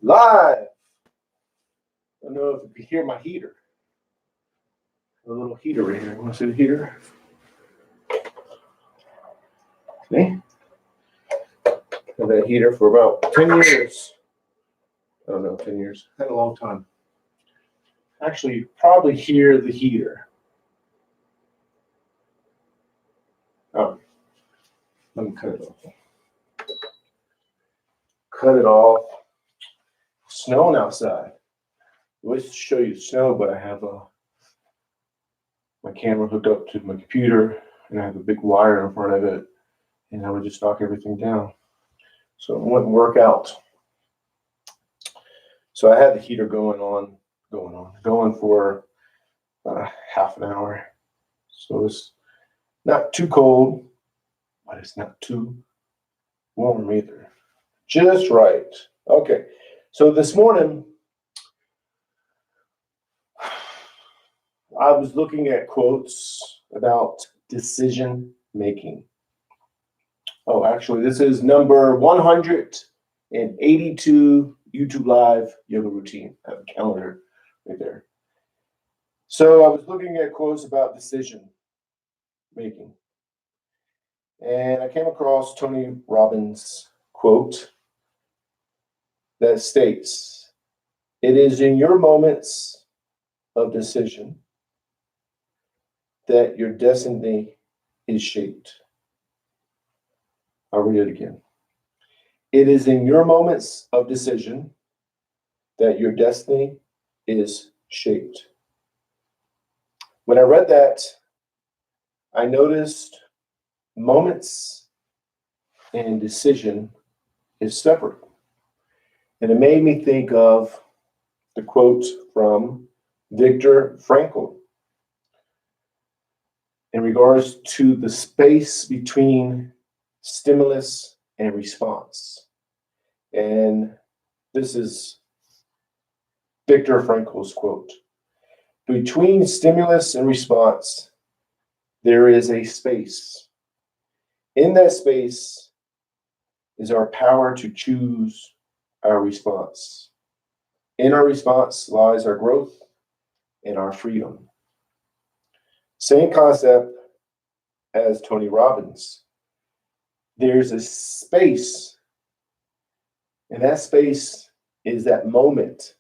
Live. I don't know if you can hear my heater. A little heater right here. Want to see the heater? See? I've had a heater for about 10 years. I don't know, 10 years. Had a long time. Actually, you probably hear the heater. Oh, let me cut it off. Cut it off. Snowing outside. I wish to show you snow, but I have my camera hooked up to my computer, and I have a big wire in front of it, and I would just knock everything down. So it wouldn't work out. So I had the heater going for half an hour. So it's not too cold, but it's not too warm either. Just right. Okay. So this morning, I was looking at quotes about decision making. Oh, actually, this is number 182 YouTube Live yoga routine. I have a calendar right there. So I was looking at quotes about decision making. And I came across Tony Robbins' quote that states, "It is in your moments of decision that your destiny is shaped." I'll read it again. It is in your moments of decision that your destiny is shaped. When I read that, I noticed moments and decision is separate. And it made me think of the quote from Viktor Frankl in regards to the space between stimulus and response. And this is Viktor Frankl's quote. Between stimulus and response, there is a space. In that space is our power to choose our response. In our response lies our growth and our freedom. Same concept as Tony Robbins. There's a space, and that space is that moment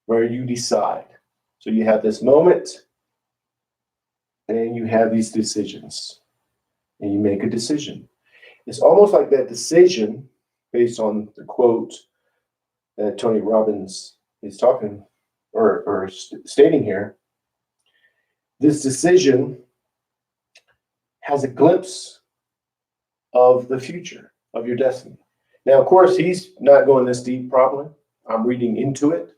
where you decide. So you have this moment, and you have these decisions, and you make a decision. It's almost like that decision, based on the quote that Tony Robbins is talking or stating here. This decision has a glimpse of the future of your destiny. Now, of course, he's not going this deep probably. I'm reading into it,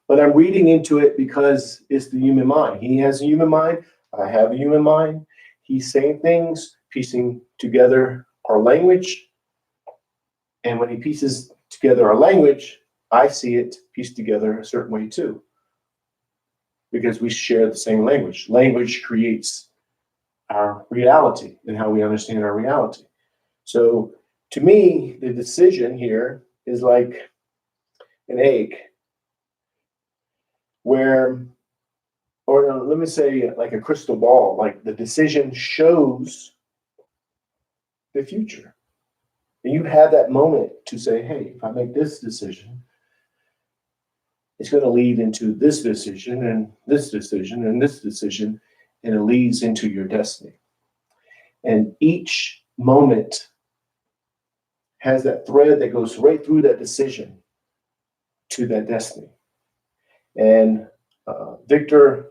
but I'm reading into it because it's the human mind. He has a human mind. I have a human mind. He's saying things, piecing together our language. And when he pieces together our language, I see it pieced together a certain way too, because we share the same language. Language creates our reality and how we understand our reality. So to me, the decision here is like an egg where, or no, let me say like a crystal ball, like the decision shows the future. And you have that moment to say, hey, if I make this decision, it's going to lead into this decision and this decision and this decision, and it leads into your destiny. And each moment has that thread that goes right through that decision to that destiny. And Viktor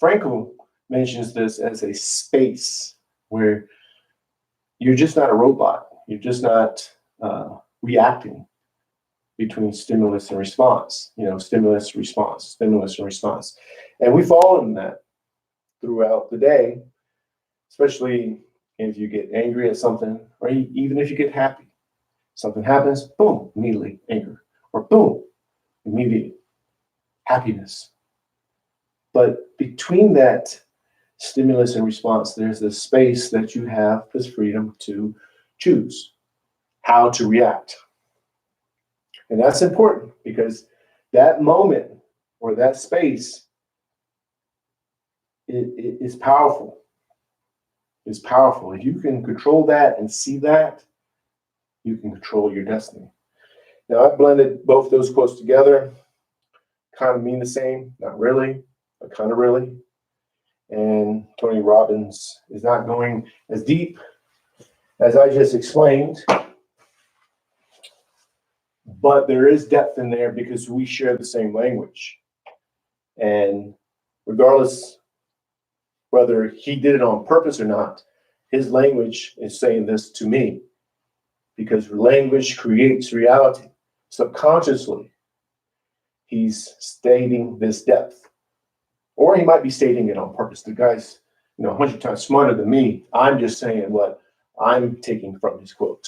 Frankl mentions this as a space where you're just not a robot. You're just not reacting between stimulus and response, stimulus, response, stimulus, and response. And we fall in that throughout the day, especially if you get angry at something, or even if you get happy. Something happens, boom, immediately anger, or boom, immediate happiness. But between that stimulus and response, there's this space that you have this freedom to choose how to react. And that's important because that moment or that space is powerful. It's powerful. If you can control that and see that, you can control your destiny. Now, I blended both those quotes together. Kind of mean the same, not really, but kind of really. And Tony Robbins is not going as deep as I just explained, but there is depth in there because we share the same language. And regardless whether he did it on purpose or not, his language is saying this to me because language creates reality. Subconsciously, he's stating this depth. Or he might be stating it on purpose. The guy's, 100 times smarter than me. I'm just saying what I'm taking from his quote.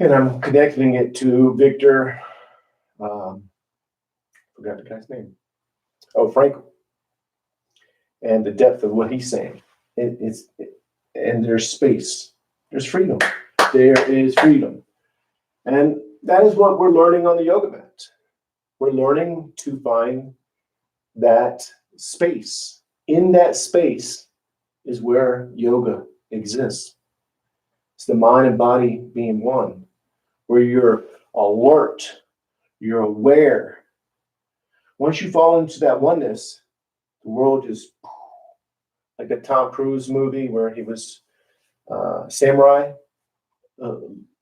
And I'm connecting it to Viktor, forgot the guy's name. Oh, Frankl. And the depth of what he's saying. And there's space. There's freedom. There is freedom. And that is what we're learning on the yoga mat. We're learning to find that space. In that space is where yoga exists. It's the mind and body being one, where you're alert, you're aware. Once you fall into that oneness, the world just, like a Tom Cruise movie where he was samurai,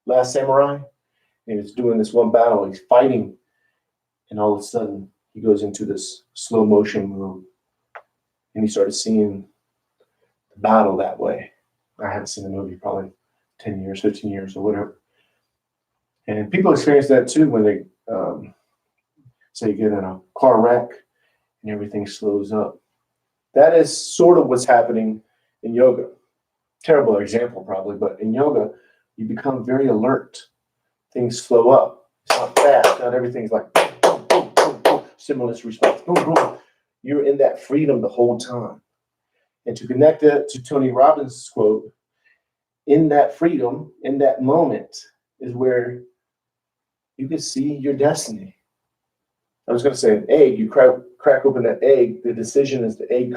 Last Samurai. He was doing this one battle, he's fighting, and all of a sudden he goes into this slow motion move, and he started seeing the battle that way. I haven't seen the movie probably 10 years, 15 years, or whatever. And people experience that too when they say you get in a car wreck and everything slows up. That is sort of what's happening in yoga. Terrible example probably, but in yoga, you become very alert. Things slow up. It's not fast. Not everything's like boom, boom, boom, boom, stimulus response. Boom, boom. You're in that freedom the whole time. And to connect it to Tony Robbins' quote, in that freedom, in that moment, is where you can see your destiny. I was going to say an egg. You crack open that egg. The decision is the egg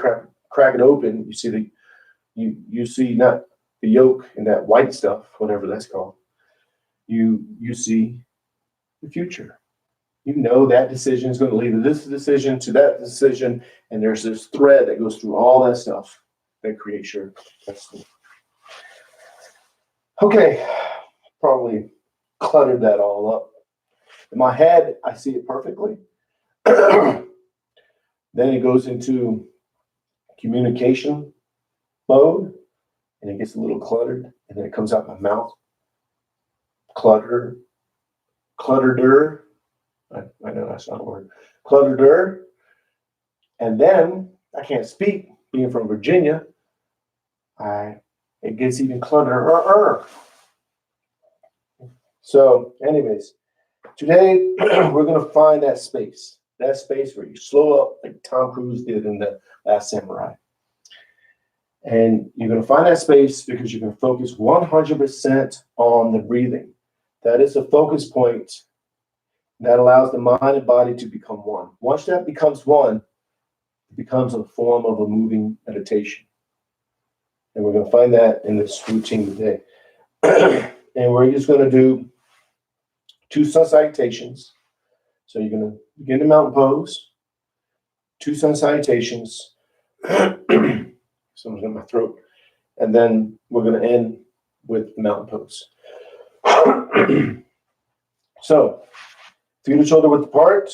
crack it open. You see you see not the yolk and that white stuff, whatever that's called. You see the future. You know that decision is going to lead to this decision, to that decision, and there's this thread that goes through all that stuff that creates your destiny. Okay, probably cluttered that all up. In my head, I see it perfectly. Then it goes into communication mode, and it gets a little cluttered, and then it comes out my mouth. Cluttered. I know that's not a word. Cluttered. And then I can't speak, being from Virginia. It gets even cluttered. So, anyways, today we're going to find that space where you slow up like Tom Cruise did in The Last Samurai. And you're going to find that space because you're going to focus 100% on the breathing. That is a focus point that allows the mind and body to become one. Once that becomes one, it becomes a form of a moving meditation. And we're going to find that in this routine today. And we're just going to do 2 sun salutations. So you're going to begin the mountain pose, 2 sun salutations. Something's in my throat. And then we're going to end with the mountain pose. So, feet and shoulder width apart,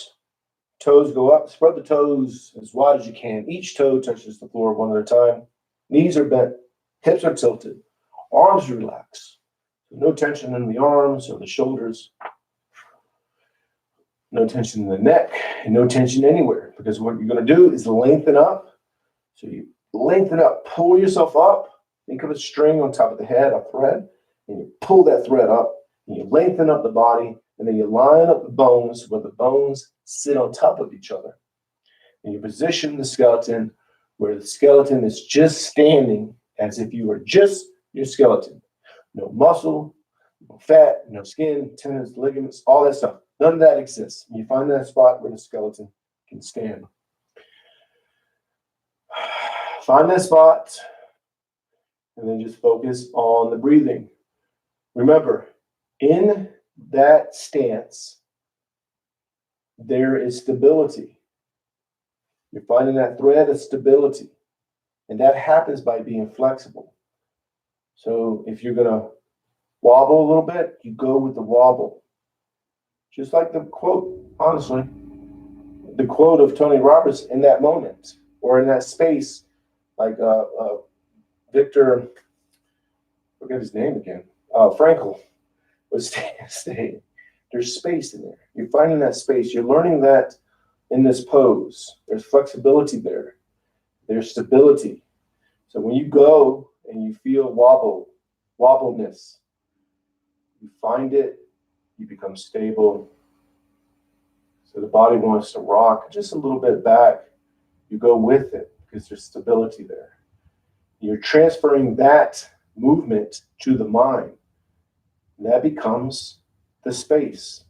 toes go up, spread the toes as wide as you can. Each toe touches the floor one at a time. Knees are bent, hips are tilted, arms relax. No tension in the arms or the shoulders. No tension in the neck, and no tension anywhere. Because what you're going to do is lengthen up. So you lengthen up, pull yourself up. Think of a string on top of the head, a thread, and you pull that thread up, and you lengthen up the body, and then you line up the bones where the bones sit on top of each other. And you position the skeleton where the skeleton is just standing as if you were just your skeleton. No muscle, No fat, no skin, tendons, ligaments, all that stuff. None of that exists. You find that spot where the skeleton can stand. Find that spot and then just focus on the breathing. Remember, in that stance, there is stability. You're finding that thread of stability. And that happens by being flexible. So if you're going to wobble a little bit, you go with the wobble. Just like the quote, honestly, the quote of Tony Robbins in that moment or in that space, like Viktor, forget his name again, Frankl was saying, there's space in there. You're finding that space. You're learning that in this pose. There's flexibility there. There's stability. So when you go and you feel wobbleness, you find it, you become stable. So the body wants to rock just a little bit back. You go with it because there's stability there. You're transferring that movement to the mind. And that becomes the space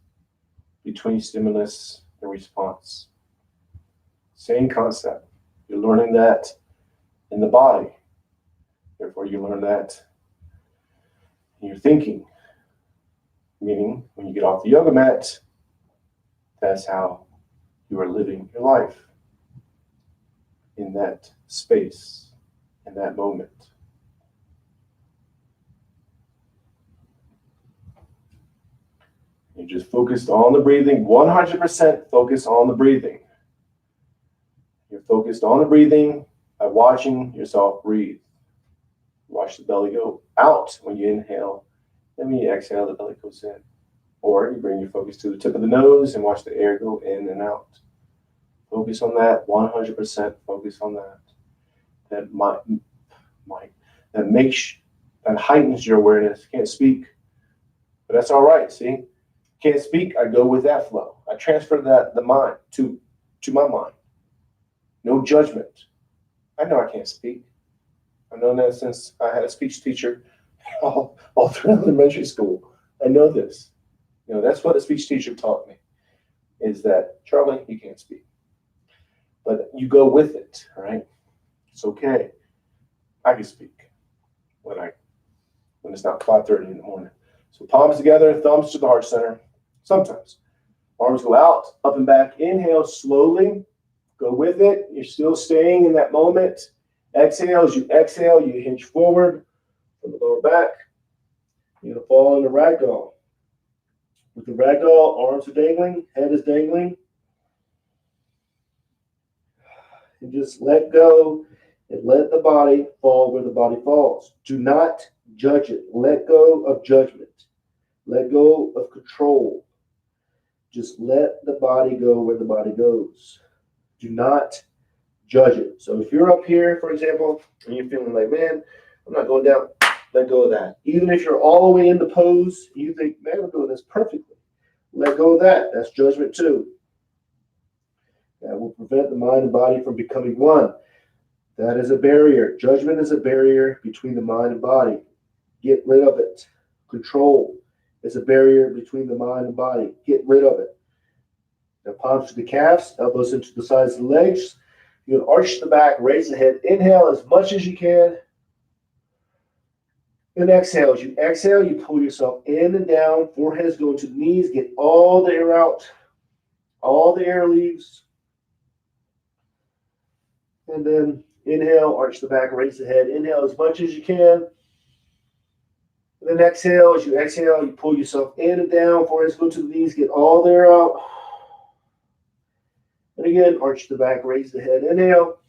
between stimulus and response. Same concept. You're learning that in the body. Therefore, you learn that in your thinking. Meaning, when you get off the yoga mat, that's how you are living your life. In that space, in that moment. You're just focused on the breathing, 100% focused on the breathing. You're focused on the breathing by watching yourself breathe. Watch the belly go out when you inhale. Then when you exhale, the belly goes in. Or you bring your focus to the tip of the nose and watch the air go in and out. Focus on that, 100% focus on that. That heightens your awareness. Can't speak, but that's all right, see? Can't speak, I go with that flow. I transfer the mind to my mind. No judgment. I know I can't speak. I've known that since I had a speech teacher all through elementary school. I know this. You know, that's what a speech teacher taught me, is that, Charlie, you can't speak. But you go with it, right? It's okay. I can speak when it's not 5:30 in the morning. So palms together, thumbs to the heart center. Sometimes. Arms go out, up and back. Inhale slowly. Go with it. You're still staying in that moment. Exhale. As you exhale, you hinge forward from the lower back. You're going to fall into ragdoll. With the ragdoll, arms are dangling, head is dangling. And just let go and let the body fall where the body falls. Do not judge it. Let go of judgment. Let go of control. Just let the body go where the body goes. Do not judge it. So if you're up here, for example, and you're feeling like, man, I'm not going down, let go of that. Even if you're all the way in the pose, you think, man, I'm doing this perfectly. Let go of that. That's judgment too. That will prevent the mind and body from becoming one. That is a barrier. Judgment is a barrier between the mind and body. Get rid of it. Control is a barrier between the mind and body. Get rid of it. Now palms to the calves, elbows into the sides of the legs. You can arch the back, raise the head. Inhale as much as you can. And exhale. As you exhale, you pull yourself in and down. Forehead is going to the knees. Get all the air out. All the air leaves. And then inhale, arch the back, raise the head. Inhale as much as you can. And then exhale. As you exhale, you pull yourself in and down. Forehead is going to the knees. Get all the air out. And again, arch the back, raise the head. Inhale.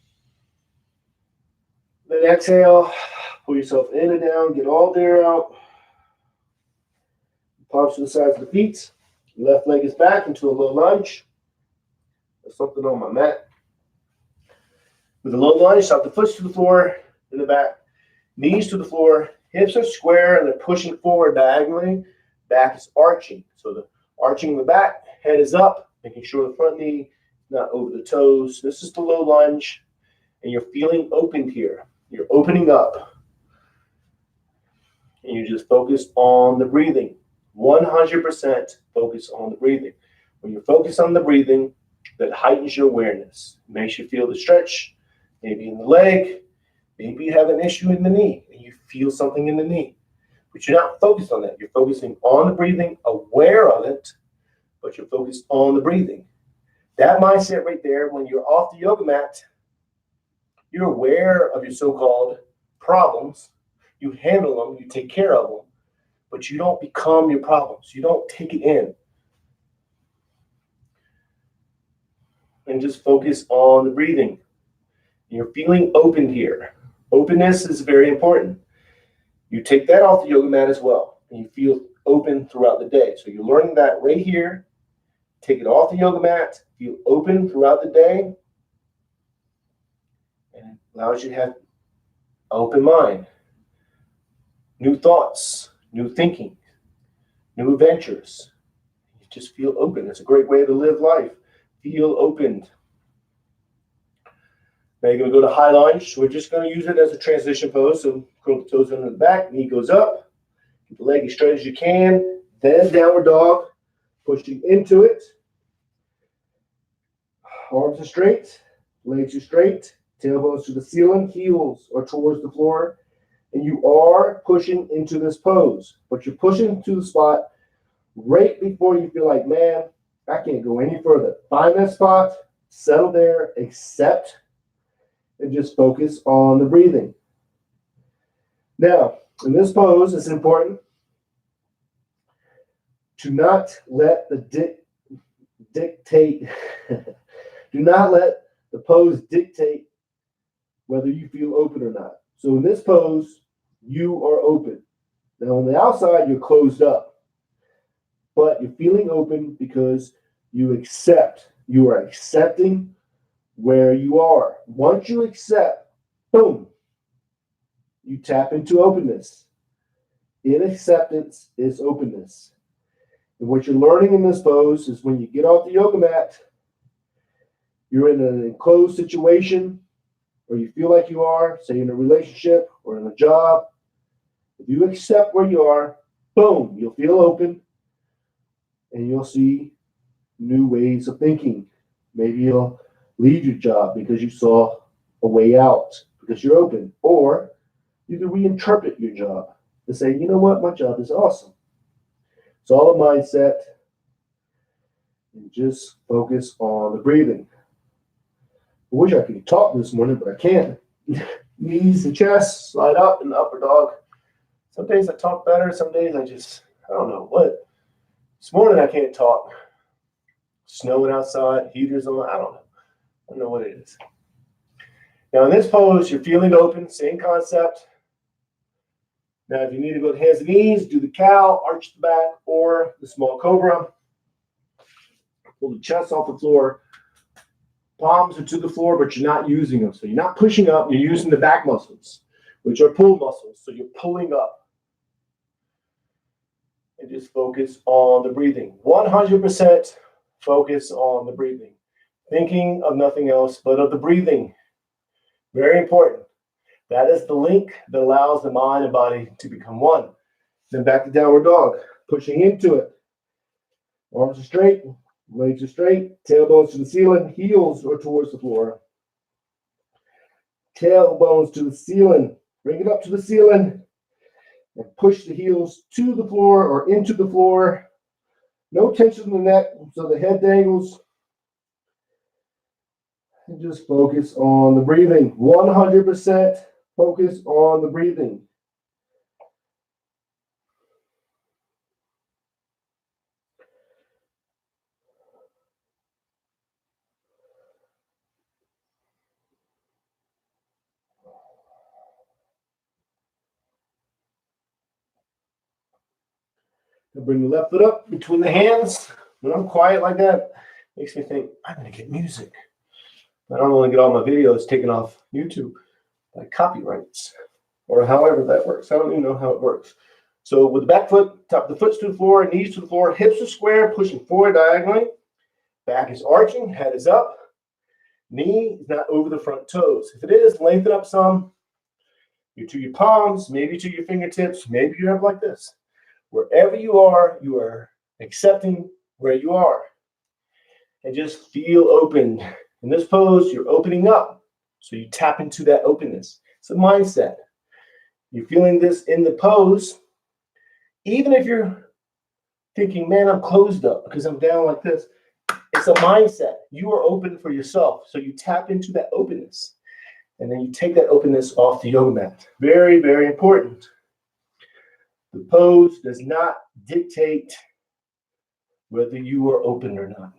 Then exhale. Pull yourself in and down. Get all the air out. Palms to the sides of the feet. Left leg is back into a low lunge. There's something on my mat. With a low lunge, stop the foot to the floor in the back. Knees to the floor. Hips are square and they're pushing forward diagonally. Back is arching. So the arching the back, head is up, making sure the front knee is not over the toes. This is the low lunge. And you're feeling opened here. You're opening up. And you just focus on the breathing. 100% focus on the breathing. When you're focused on the breathing, that heightens your awareness. It makes you feel the stretch, maybe in the leg, maybe you have an issue in the knee and you feel something in the knee. But you're not focused on that. You're focusing on the breathing, aware of it, but you're focused on the breathing. That mindset right there, when you're off the yoga mat, you're aware of your so-called problems. You handle them, you take care of them, but you don't become your problems. You don't take it in. And just focus on the breathing. You're feeling open here. Openness is very important. You take that off the yoga mat as well, and you feel open throughout the day. So you're learning that right here. Take it off the yoga mat, feel open throughout the day, and it allows you to have an open mind, new thoughts, new thinking, new adventures. You just feel open. It's a great way to live life. Feel opened. Now you're going to go to high lunge. We're just going to use it as a transition pose. So curl the toes under the back, knee goes up, keep the leg as straight as you can. Then downward dog, pushing into it. Arms are straight, legs are straight, tailbones to the ceiling, heels are towards the floor, and you are pushing into this pose. But you're pushing to the spot right before you feel like, man, I can't go any further. Find that spot, settle there, accept, and just focus on the breathing. Now, in this pose, it's important to not let the dictate, do not let the pose dictate whether you feel open or not. So in this pose, you are open. Now on the outside, you're closed up, but you're feeling open because you accept. You are accepting where you are. Once you accept, boom, you tap into openness. In acceptance is openness. And what you're learning in this pose is when you get off the yoga mat, you're in an enclosed situation, or you feel like you are, say in a relationship or in a job. If you accept where you are, boom, you'll feel open and you'll see new ways of thinking. Maybe you'll leave your job because you saw a way out because you're open. Or you can reinterpret your job to say, you know what, my job is awesome. It's all a mindset. And just focus on the breathing. I wish I could talk this morning, but I can't. Knees and chest, slide up in the upper dog. Some days I talk better. Some days I don't know what. This morning I can't talk. Snowing outside, heaters on, I don't know what it is. Now in this pose, you're feeling open, same concept. Now if you need to go to hands and knees, do the cow, arch the back, or the small cobra. Pull the chest off the floor. Palms are to the floor, but you're not using them. So you're not pushing up, you're using the back muscles, which are pull muscles. So you're pulling up. And just focus on the breathing. 100% focus on the breathing. Thinking of nothing else but of the breathing. Very important. That is the link that allows the mind and body to become one. Then back to downward dog. Pushing into it. Arms are straight. Legs are straight, tailbones to the ceiling, heels are towards the floor. Tailbones to the ceiling, bring it up to the ceiling, and push the heels to the floor or into the floor. No tension in the neck, so the head dangles. And just focus on the breathing. 100% focus on the breathing. And bring the left foot up between the hands. When I'm quiet like that, it makes me think, I'm going to get music. I don't want to get all my videos taken off YouTube by copyrights or however that works. I don't even know how it works. So with the back foot, top of the foot's to the floor, knees to the floor, hips are square, pushing forward diagonally. Back is arching, head is up. Knee is not over the front toes. If it is, lengthen up some. You to your palms, maybe to your fingertips, maybe you have like this. Wherever you are accepting where you are. And just feel open. In this pose, you're opening up. So you tap into that openness. It's a mindset. You're feeling this in the pose. Even if you're thinking, man, I'm closed up because I'm down like this. It's a mindset. You are open for yourself. So you tap into that openness. And then you take that openness off the yoga mat. Very, very important. The pose does not dictate whether you are open or not.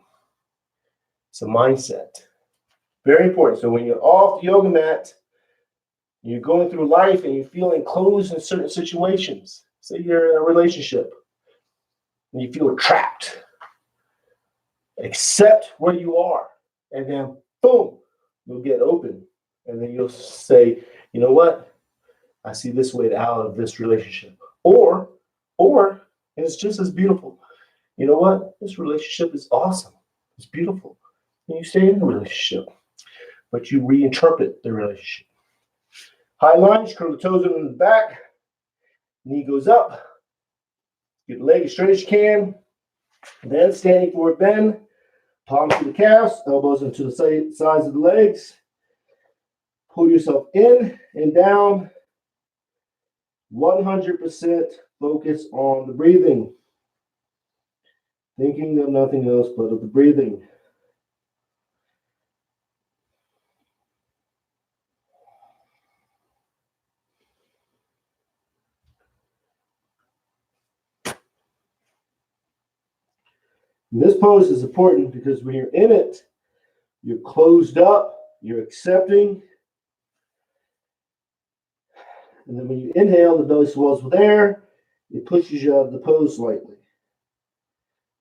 It's a mindset. Very important. So when you're off the yoga mat, you're going through life and you're feeling closed in certain situations. Say you're in a relationship and you feel trapped. Accept where you are. And then, boom, you'll get open. And then you'll say, you know what? I see this way out of this relationship. Or, and it's just as beautiful. You know what? This relationship is awesome. It's beautiful. And you stay in the relationship. But you reinterpret the relationship. High lunge, curl the toes in the back. Knee goes up. Get the leg as straight as you can. Then standing forward bend. Palms to the calves. Elbows into the sides of the legs. Pull yourself in and down. 100% focus on the breathing. Thinking of nothing else but of the breathing. And this pose is important because when you're in it, you're closed up, you're accepting. And then when you inhale, the belly swells with air. It pushes you out of the pose slightly.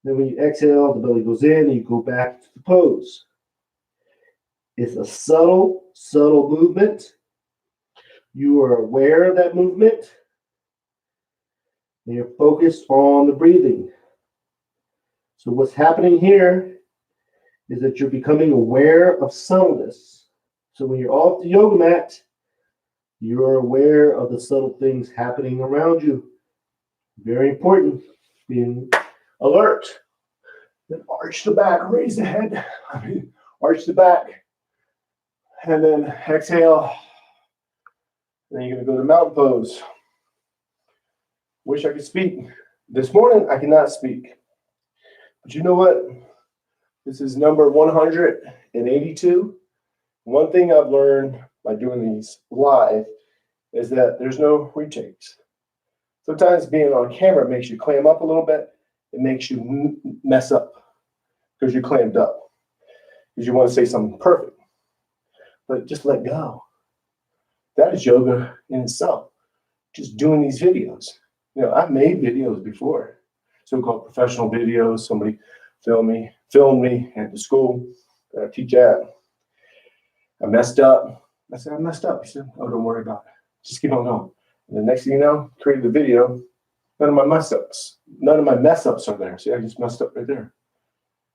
Then when you exhale, the belly goes in and you go back to the pose. It's a subtle movement. You are aware of that movement. And you're focused on the breathing. So what's happening here is that you're becoming aware of subtleness. So when you're off the yoga mat, you're aware of the subtle things happening around you. Very important. Being alert. Then arch the back, raise the head. Arch the back. And then exhale. Then you're going to go to mountain pose. Wish I could speak. This morning, I cannot speak. But you know what? This is number 182. One thing I've learned by doing these live is that there's no retakes. Sometimes being on camera makes you clam up a little bit. It makes you mess up because you're clammed up. Because you want to say something perfect. But just let go. That is yoga in itself. Just doing these videos. You know, I've made videos before. So-called professional videos. Somebody filmed me at the school that I teach at. I messed up. I said, I messed up. He said, oh, don't worry about it. Just keep on going. And the next thing you know, created a video. None of my mess ups are there. See, I just messed up right there.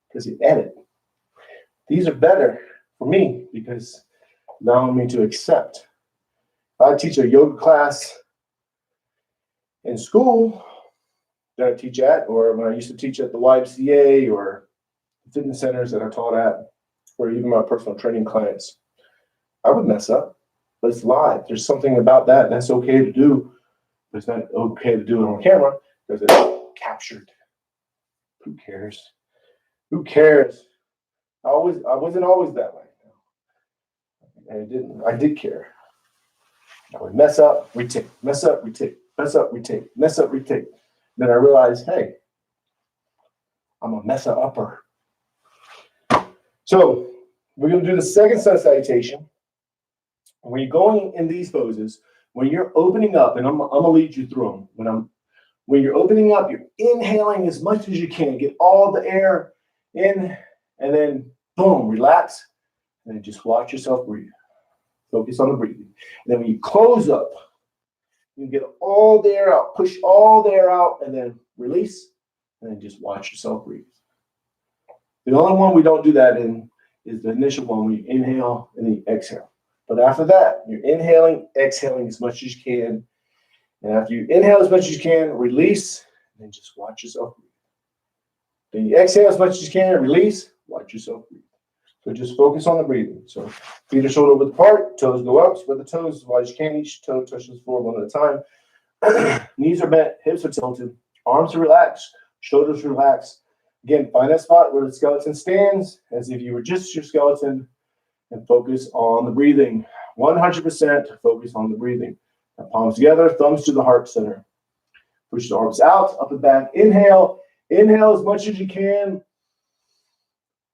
Because you edit. These are better for me because allowing me to accept. If I teach a yoga class in school that I teach at, or when I used to teach at the YMCA or fitness centers that I taught at, or even my personal training clients, I would mess up, but it's live. There's something about that that's okay to do, but it's not okay to do it on camera because it's captured. Who cares? Who cares? I wasn't always that way. And I did care. I would mess up, retake, mess up, retake, mess up, retake, mess up, retake. Then I realized, hey, I'm a mess-upper. So we're going to do the second sun salutation. When you're going in these poses, when you're opening up, and I'm going to lead you through them. When you're opening up, you're inhaling as much as you can. Get all the air in, and then boom, relax, and then just watch yourself breathe. Focus on the breathing. And then when you close up, you get all the air out, push all the air out, and then release, and then just watch yourself breathe. The only one we don't do that in is the initial one where you inhale and then you exhale. But after that, you're inhaling, exhaling as much as you can. And after you inhale as much as you can, release, and then just watch yourself breathe. Then you exhale as much as you can, release, watch yourself breathe. So just focus on the breathing. So feet are shoulder width apart, toes go up, spread the toes as wide as you can. Each toe touches the floor one at a time. Knees are bent, hips are tilted, arms are relaxed, shoulders relaxed. Again, find that spot where the skeleton stands as if you were just your skeleton and focus on the breathing. 100% focus on the breathing. Now, palms together, thumbs to the heart center. Push the arms out, up and back. Inhale. Inhale as much as you can.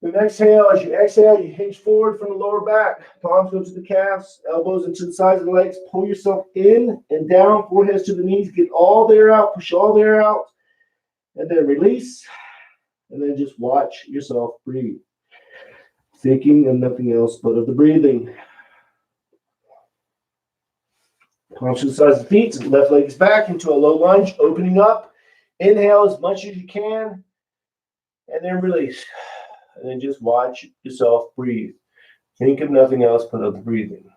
Then exhale. As you exhale, you hinge forward from the lower back. Palms go to the calves, elbows into the sides of the legs. Pull yourself in and down, foreheads to the knees. Get all the air out. Push all the air out. And then release. And then just watch yourself breathe. Thinking of nothing else but of the breathing. Palms to the sides of the feet. Left leg is back into a low lunge, opening up. Inhale as much as you can. And then release. And then just watch yourself breathe. Think of nothing else but of the breathing.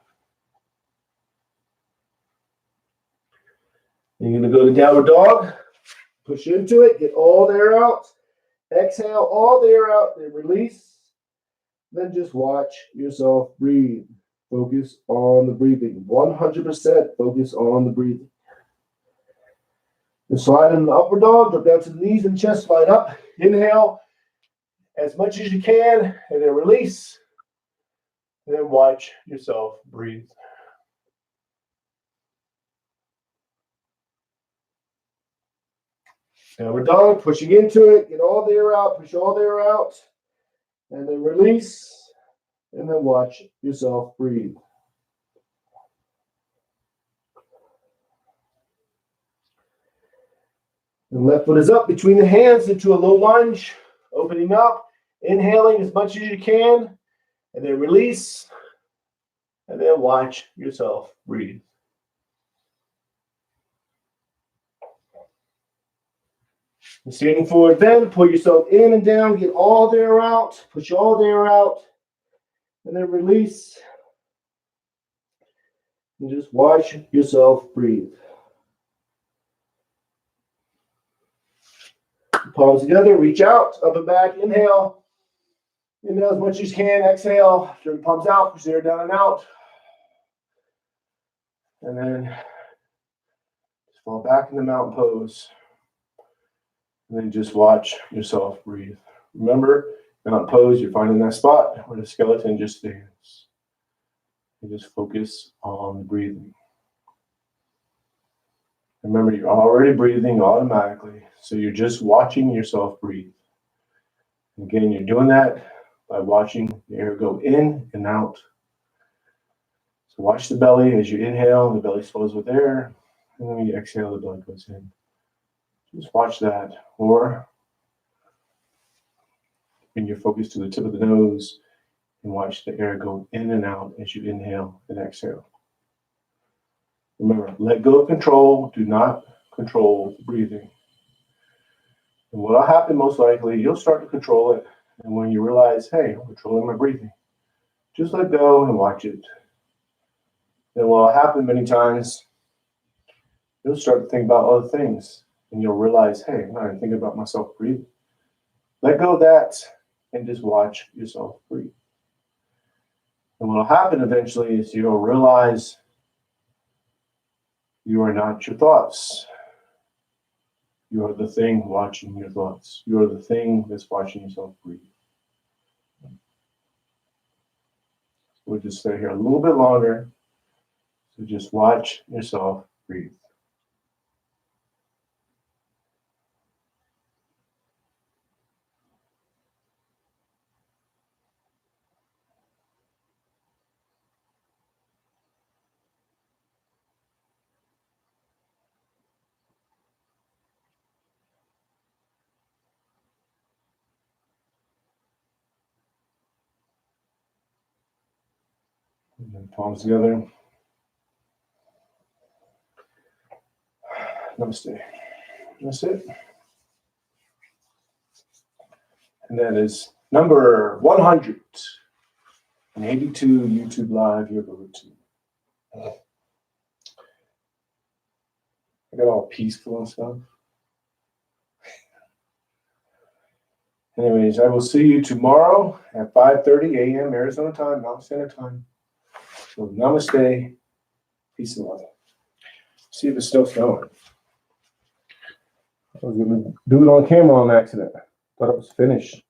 And you're going to go to downward dog. Push into it. Get all the air out. Exhale all the air out. Then release. Then just watch yourself breathe. Focus on the breathing. 100% focus on the breathing. And slide in the upward dog. Drop down to the knees and chest. Slide up. Inhale as much as you can. And then release. And then watch yourself breathe. Downward dog. Pushing into it. Get all the air out. Push all the air out. And then release. And then watch yourself breathe. And left foot is up between the hands into a low lunge. Opening up. Inhaling as much as you can. And then release. And then watch yourself breathe. And standing forward then. Pull yourself in and down. Get all the air out. Push all the air out. And then release. And just watch yourself breathe. Palms together, reach out, up and back, inhale. Inhale as much as you can, exhale. Turn the palms out, push the air down and out. And then just fall back in the mountain pose. And then just watch yourself breathe. Remember, mountain pose, you're finding that spot where the skeleton just stands. And just focus on the breathing. Remember, you're already breathing automatically, so you're just watching yourself breathe. Again, you're doing that by watching the air go in and out. So watch the belly as you inhale, the belly fills with air, and then when you exhale, the belly goes in. Just watch that. Or when you're focused to the tip of the nose, and watch the air go in and out as you inhale and exhale. Remember, let go of control. Do not control breathing. And what will happen most likely, you'll start to control it. And when you realize, hey, I'm controlling my breathing, just let go and watch it. And what will happen many times, you'll start to think about other things. And you'll realize, hey, I'm not even thinking about myself breathing. Let go of that and just watch yourself breathe. And what will happen eventually is you'll realize you are not your thoughts. You are the thing watching your thoughts. You are the thing that's watching yourself breathe. We'll just stay here a little bit longer. So just watch yourself breathe. And then palms together. Namaste. That's it. And that is number 182 YouTube Live Yoga Routine. I got all peaceful and stuff. Anyways, I will see you tomorrow at 5:30 a.m. Arizona time, Mountain Standard Time. So namaste. Peace and love. See if it's still snowing. I was going to do it on camera on accident. Thought it was finished.